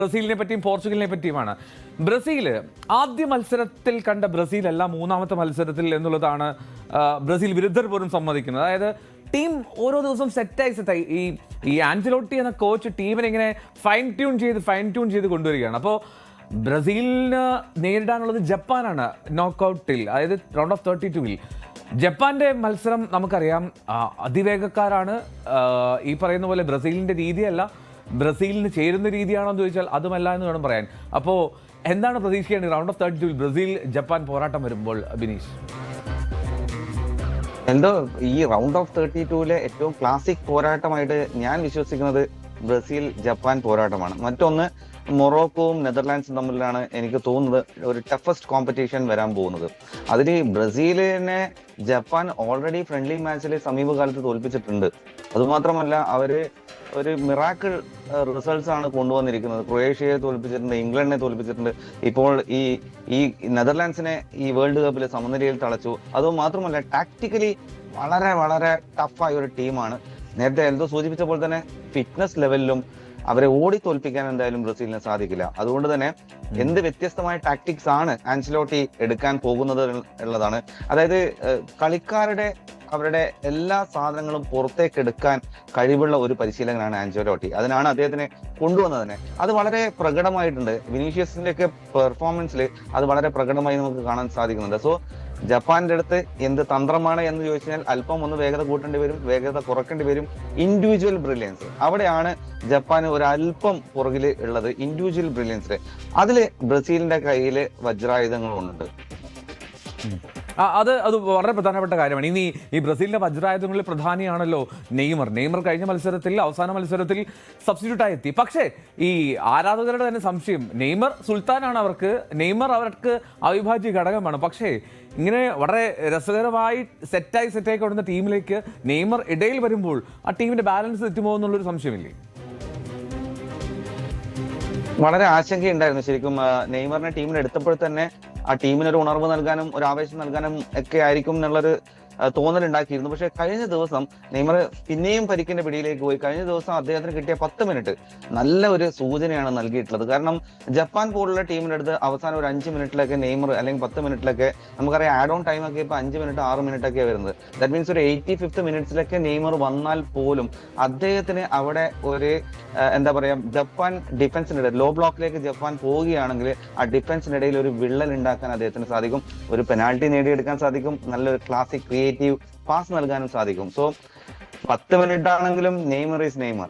ബ്രസീലിനെ പറ്റിയും പോർച്ചുഗലിനെ പറ്റിയുമാണ്. ബ്രസീൽ ആദ്യ മത്സരത്തിൽ കണ്ട ബ്രസീൽ അല്ല മൂന്നാമത്തെ മത്സരത്തിൽ എന്നുള്ളതാണ് ബ്രസീൽ വിരുദ്ധർ പോലും സമ്മതിക്കുന്നത്. അതായത് ടീം ഓരോ ദിവസവും സെറ്റായി ഈ ആൻജലോട്ടി എന്ന കോച്ച് ടീമിനെ ഇങ്ങനെ ഫൈൻ ട്യൂൺ ചെയ്ത് കൊണ്ടുവരികയാണ്. അപ്പോൾ ബ്രസീലിന് നേരിടാനുള്ളത് ജപ്പാനാണ് നോക്കൗട്ടിൽ, അതായത് റൗണ്ട് ഓഫ് 32-ൽ. ജപ്പാന്റെ മത്സരം നമുക്കറിയാം, അതിവേഗക്കാരാണ്. ഈ പറയുന്ന പോലെ ബ്രസീലിന്റെ രീതിയല്ല, ബ്രസീലിന് ചേരുന്ന രീതിയാണോ എന്ന് ചോദിച്ചാൽ അതുമല്ല എന്ന് വേണം പറയാൻ. അപ്പോൾ എന്താണ് പ്രതീക്ഷിക്കേണ്ടത് റൗണ്ട് ഓഫ് 32-ൽ ബ്രസീൽ ജപ്പാൻ പോരാട്ടം വരുമ്പോൾ? ബിനീഷ്, എന്തോ ഈ റൗണ്ട് ഓഫ് 32-ലെ ഏറ്റവും ക്ലാസിക് പോരാട്ടമായിട്ട് ഞാൻ വിശ്വസിക്കുന്നത് ബ്രസീൽ ജപ്പാൻ പോരാട്ടമാണ്. മറ്റൊന്ന് മൊറോക്കോവും നെതർലാൻഡ്സും തമ്മിലാണ് എനിക്ക് തോന്നുന്നത് ഒരു ടഫസ്റ്റ് കോമ്പറ്റീഷൻ വരാൻ പോകുന്നത്. അതിൽ ബ്രസീലിനെ ജപ്പാൻ ഓൾറെഡി ഫ്രണ്ട്ലി മാച്ചിൽ സമീപകാലത്ത് തോൽപ്പിച്ചിട്ടുണ്ട്. അതുമാത്രമല്ല അവര് ഒരു മിറാക്കിൾ റിസൾട്ട്സ് ആണ് കൊണ്ടുവന്നിരിക്കുന്നത്. ക്രൊയേഷ്യയെ തോൽപ്പിച്ചിട്ടുണ്ട്, ഇംഗ്ലണ്ടിനെ തോൽപ്പിച്ചിട്ടുണ്ട്, ഇപ്പോൾ ഈ നെതർലാൻഡ്സിനെ ഈ വേൾഡ് കപ്പിൽ സമനിലയിൽ തളച്ചു. അതുമാത്രമല്ല ടാക്ടിക്കലി വളരെ വളരെ ടഫായ ഒരു ടീമാണ്. നേരത്തെ എന്തോ സൂചിപ്പിച്ച പോലെ തന്നെ ഫിറ്റ്നസ് ലെവലിലും അവരെ ഓടി തോൽപ്പിക്കാൻ എന്തായാലും ബ്രസീലിന് സാധിക്കില്ല. അതുകൊണ്ട് തന്നെ എന്ത് വ്യത്യസ്തമായ ടാക്ടിക്സ് ആണ് ആൻസലോട്ടി എടുക്കാൻ പോകുന്നത് ഉള്ളതാണ്. അതായത് കളിക്കാരുടെ അവരുടെ എല്ലാ സാധനങ്ങളും പുറത്തേക്ക് എടുക്കാൻ കഴിവുള്ള ഒരു പരിശീലകനാണ് ആൻസലോട്ടി. അതിനാണ് അദ്ദേഹത്തിനെ കൊണ്ടുവന്നത് തന്നെ. അത് വളരെ പ്രകടമായിട്ടുണ്ട്. വിനീഷ്യസിന്റെ ഒക്കെ പെർഫോമൻസിൽ അത് വളരെ പ്രകടമായി നമുക്ക് കാണാൻ സാധിക്കുന്നുണ്ട്. സോ ജപ്പാന്റെ അടുത്ത് എന്ത് തന്ത്രമാണ് എന്ന് ചോദിച്ചാൽ അല്പം ഒന്ന് വേഗത കൂട്ടേണ്ടി വരും, വേഗത കുറക്കേണ്ടി വരും. ഇൻഡിവിജ്വൽ ബ്രില്യൻസ് അവിടെയാണ് ജപ്പാന് ഒരു അല്പം പുറകിൽ ഉള്ളത്. ഇൻഡിവിജ്വൽ ബ്രില്യൻസ് അതില് ബ്രസീലിന്റെ കയ്യിൽ വജ്രായുധങ്ങളുണ്ട്. അത് വളരെ പ്രധാനപ്പെട്ട കാര്യമാണ്. ഇനി ഈ ബ്രസീലിന്റെ വജ്രായുധങ്ങളിൽ പ്രധാനിയാണല്ലോ നെയ്മർ കഴിഞ്ഞ മത്സരത്തിൽ അവസാന മത്സരത്തിൽ സബ്സ്റ്റിറ്റ്യൂട്ടായി എത്തി. പക്ഷേ ഈ ആരാധകരുടെ തന്നെ സംശയം, നെയ്മർ സുൽത്താനാണ്, നെയ്മർ അവർക്ക് അവിഭാജ്യ ഘടകമാണ്. പക്ഷേ ഇങ്ങനെ വളരെ രസകരമായി സെറ്റായി കൊണ്ടുവന്ന ടീമിലേക്ക് നെയ്മർ ഇടയിൽ വരുമ്പോൾ ആ ടീമിന്റെ ബാലൻസ് തെറ്റുമോ എന്നുള്ളൊരു സംശയമില്ലേ? വളരെ ആശങ്കയുണ്ടായിരുന്നു ശരിക്കും. നെയ്മറിനെ ടീമിൽ എടുത്തപ്പോൾ തന്നെ ആ ടീമിനൊരു ഉണർവ് നൽകാനും ഒരു ആവേശം നൽകാനും ഒക്കെ ആയിരിക്കും എന്നുള്ളൊരു തോന്നലുണ്ടാക്കിയിരുന്നു. പക്ഷെ കഴിഞ്ഞ ദിവസം നെയ്മർ പിന്നെയും പരിക്കിന്റെ പിടിയിലേക്ക് പോയി. കഴിഞ്ഞ ദിവസം അദ്ദേഹത്തിന് കിട്ടിയ 10 മിനിറ്റ് നല്ല ഒരു സൂചനയാണ് നൽകിയിട്ടുള്ളത്. കാരണം ജപ്പാൻ പോലുള്ള ടീമിനടുത്ത് അവസാനം ഒരു 5 മിനിറ്റിലൊക്കെ നെയ്മർ അല്ലെങ്കിൽ 10 മിനിറ്റിലൊക്കെ നമുക്കറിയാം ആഡ് ഓൺ ടൈം ഒക്കെ ഇപ്പൊ 5 മിനിറ്റ് 6 മിനിറ്റ് ഒക്കെ വരുന്നത്. ദാറ്റ് മീൻസ് ഒരു 85th മിനിറ്റ്സിലൊക്കെ നെയ്മർ വന്നാൽ പോലും അദ്ദേഹത്തിന് അവിടെ ഒരു എന്താ പറയാ ജപ്പാൻ ഡിഫൻസിനിടയിൽ ലോ ബ്ലോക്കിലേക്ക് ജപ്പാൻ പോവുകയാണെങ്കിൽ ആ ഡിഫൻസിനിടയിൽ ഒരു വിള്ളൽ ഉണ്ടാക്കാൻ അദ്ദേഹത്തിന് സാധിക്കും, ഒരു പെനാൽറ്റി നേടിയെടുക്കാൻ സാധിക്കും, നല്ലൊരു ക്ലാസിക് ക്രിയേറ്റീവ് പാസ് നൽകാനും സാധിക്കും. സോ 10 മിനിറ്റ് ആണെങ്കിലും നെയ്മർ ഈസ് നെയ്മർ.